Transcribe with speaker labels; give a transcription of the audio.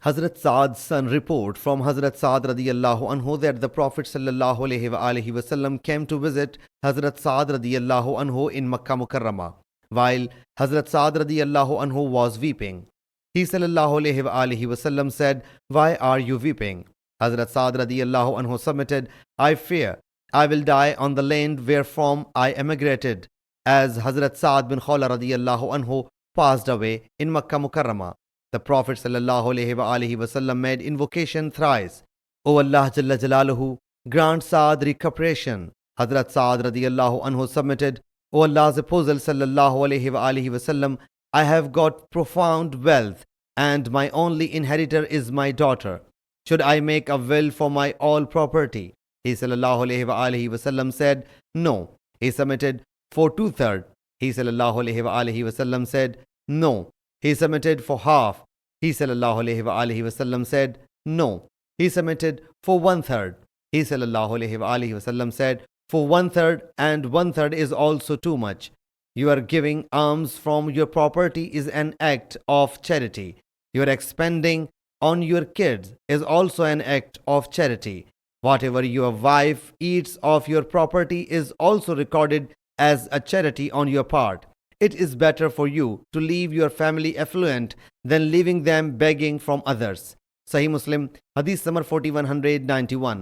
Speaker 1: Hazrat Saad's son report from Hazrat Saad radiyallahu anhu that the Prophet sallallahu alaihi wasallam came to visit Hazrat Saad radiyallahu anhu in Makkah Mukarramah. While Hazrat Saad radiyallahu anhu was weeping, he sallallahu alaihi wasallam said, "Why are you weeping?" Hazrat Saad radiyallahu anhu submitted, "I fear I will die on the land wherefrom I emigrated," as Hazrat Saad bin Khawla radiyallahu anhu passed away in Makkah Mukarramah. The Prophet sallallahu alaihi wasallam made invocation thrice. O Allah Jalla Jalaluhu, grant Saad recuperation. Hazrat Saad radiyallahu anhu submitted, "O Allah's Apostle sallallahu alaihi wasallam, I have got profound wealth and my only inheritor is my daughter. Should I make a will for my all property?" He sallallahu alaihi wasallam said, "No." He submitted for 2/3. He sallallahu alaihi wasallam said, "No." He submitted for half. He sallallahu alaihi wasallam said, "No." He submitted for 1/3. He sallallahu alaihi wasallam said, "For 1/3 and 1/3 is also too much. Your giving alms from your property is an act of charity. Your expending on your kids is also an act of charity. Whatever your wife eats of your property is also recorded as a charity on your part. It is better for you to leave your family affluent than leaving them begging from others." Sahih Muslim Hadees number 4191.